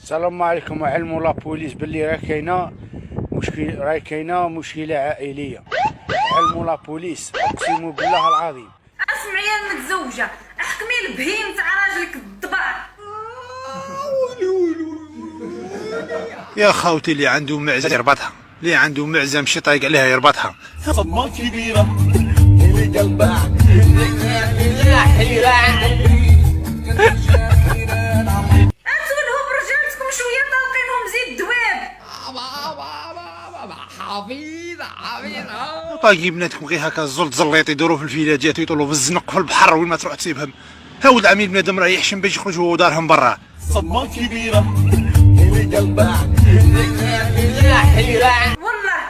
السلام عليكم. علموا لابوليس باللي راهي كاينه مشكله عائليه. علموا لابوليس، اقسم بالله العظيم. اسمعي يا المتزوجه، احكمي البهيم تاع راجلك الضبع. يا خاوتي اللي عنده معزه يربطها، اللي عنده معزه مشي طايق عليها يربطها. صدمة كبيرة اللي قلبها انتو لهم رجالتكم شويه طالقينهم زيت الدواب. طايقين بناتكم غير هكا زليط يدوروا في الفيلاجات ويطولوا في الزنق في البحر وين ما تروح تسيبهم. هاود عميل بنادم راه يحشم باش يخرجوا دارهم برا. صدمة كبيرة اللي قلبها والله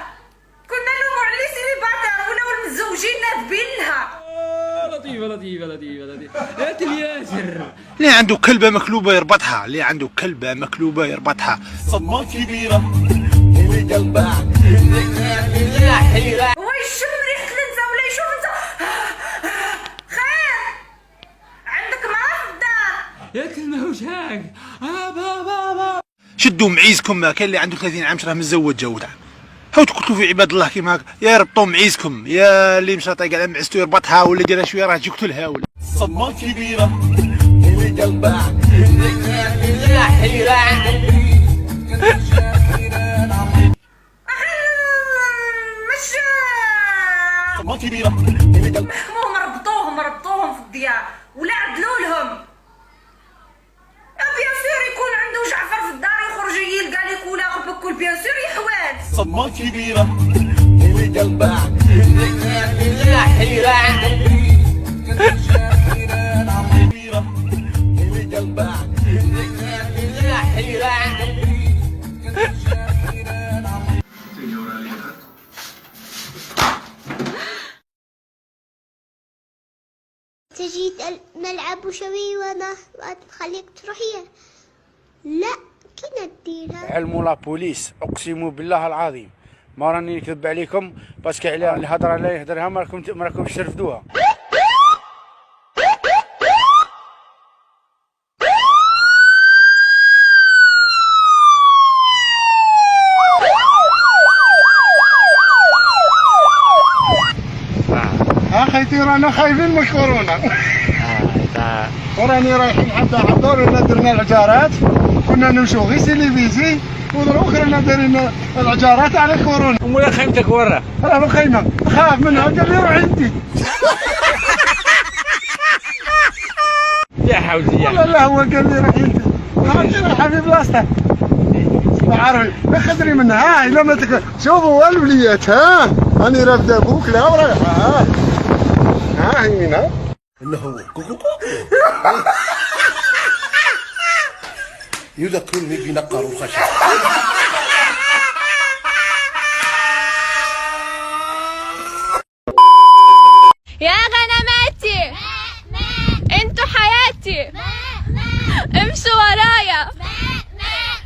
كنا نلومو على سيري بعضها ولاو المتزوجين ناذبين لها. لطيفة يا تلياسر. اللي عنده كلبه مكلوبه يربطها، اللي عنده كلبه مكلوبه يربطها. صدمة كبيرة اللي قلبها هو يشم ريحة الانثى ولا يشوف انت خير عندك مرا في الدار. يا كلمة وشاك. بابا شدوا معيزكم، كاين اللي عنده 30 عام راه متزوج جوده. هاو تقتلوا في عباد الله كيما هكا، يا ربطوا معيزكم، يا اللي مشى طايق على معزتو يربطها ولا يديرها شويه راه تجي قتلها ولا. صدمة كبيرة اللي قلبها مش صدمة كبيرة اللي قلبها محكموهم ربطوهم في الديار ولا عدلوا لهم. بيان سور يكون عنده جعفر في الدار يخرج يلقى لك ولا بكل بيان سور يحوال. صدمة كبيرة اللي قلبها اللي قلبها تجي نلعب شوي وانا خليك تروحي. لا كي نديرها. علموا لابوليس، اقسم بالله العظيم ما راني نكذب عليكم، باسكو على الهضره اللي يهدرها ما راكمش ترفدوها. اخيتي رانا خايفين من كورونا. وراني رايحين حتى حضور ولا درنا العجارات، كنا نمشوا غير سيليفيزي ودروك رانا دايرين العجارات على كورونا. ولا خيمتك ورا. راه الخيمه خاف منها قال لي روح انت. يا حوزي والله لا هو قال لي روح انت، خاطر راح في بلاصته. عارفي خدري منها. ها الا ما شوفوا الوليات، ها راني رافده ابوك لا ورايحه. ها هي هنا انه كوكو يذكرني بنقر الخشب. يا غنماتي انتوا حياتي، امشوا ورايا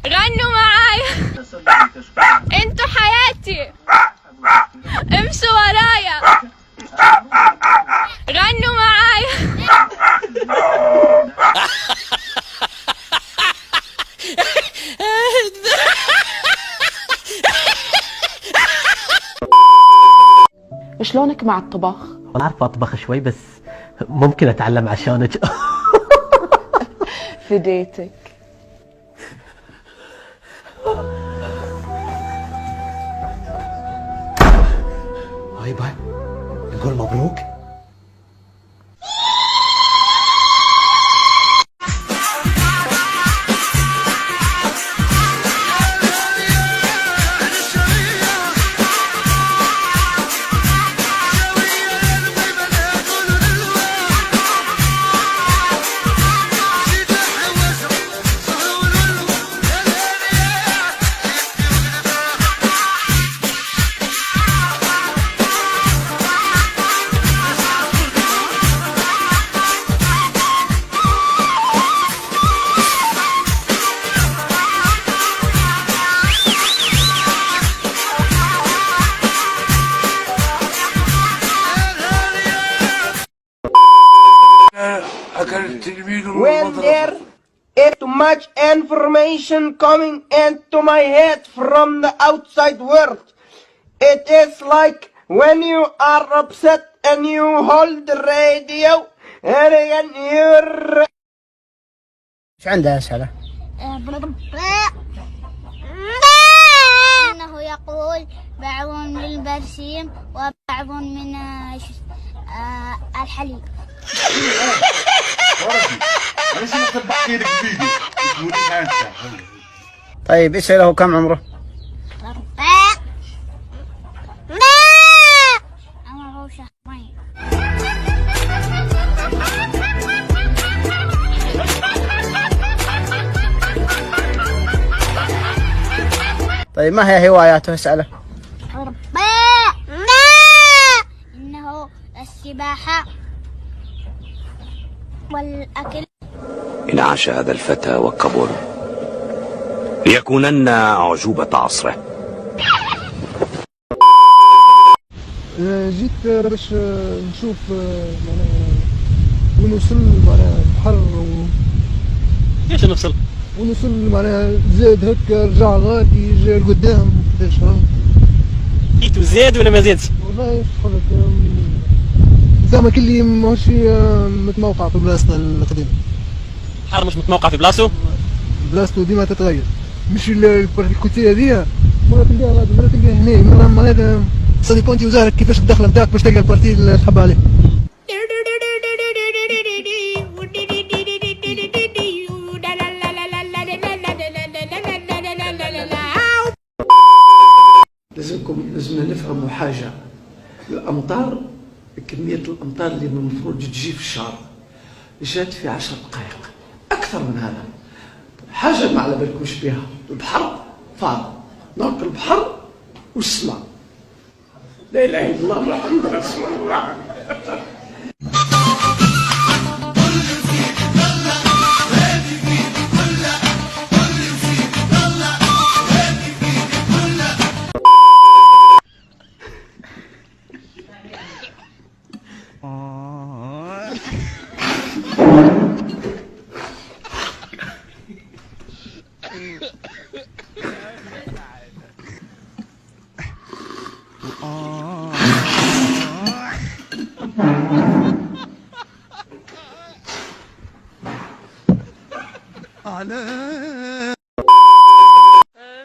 غنوا معايا. انتوا حياتي، امشوا ورايا غنوا معايا. شلونك مع الطبخ؟ أنا عارفة أطبخ شوي بس ممكن أتعلم عشانك. فديتك. هاي باي نقول مبروك. information coming into my head from the outside world. It is like when you are upset and you hold the radio and you're... ايش عنده اسئله؟ إنه يقول بعض من البرسيم وبعض من الحليب. طيب اساله كم عمره؟ عمره شهرين. طيب ما هي هواياته؟ اساله. إنه السباحة والأكل. إن عاش هذا الفتى وكبر ليكونن أعجوبة عصره. جيت باش نشوف وين وصل معناها البحر كيفاش نوصل؟ وين وصل معناها زاد هكا رجع غادي جا لقدام كيفاش جيتو زاد ولا ما زادش؟ والله شغل زعما كلي ماهوش متموقع في بلاصتنا القديمة. البحر مش متموقع في بلاصتو؟ بلاصتو ديما تتغير، مش الكوتيه هذيا مرة تلقاها غادي مرة تلقاها هنا مرة معناتها صدي بونتي وزارك كيفاش الدخله نتاعك باش تلقى البارتي اللي تحب عليه. لازمنا نفهموا حاجة. الأمطار، كمية الأمطار اللي المفروض تجي في الشهر جات في 10 دقائق، أكثر من هذا. حاجة ما على بالكمش بها، البحر فاضي، دونك البحر والسماء. لا إله إلا الله محمد رسول الله.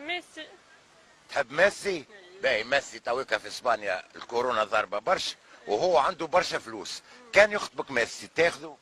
ميسي. تحب ميسي؟ باهي ميسي تويكا في اسبانيا الكورونا ضربه برشا وهو عنده برشا فلوس، كان يخطبك ميسي تاخذه؟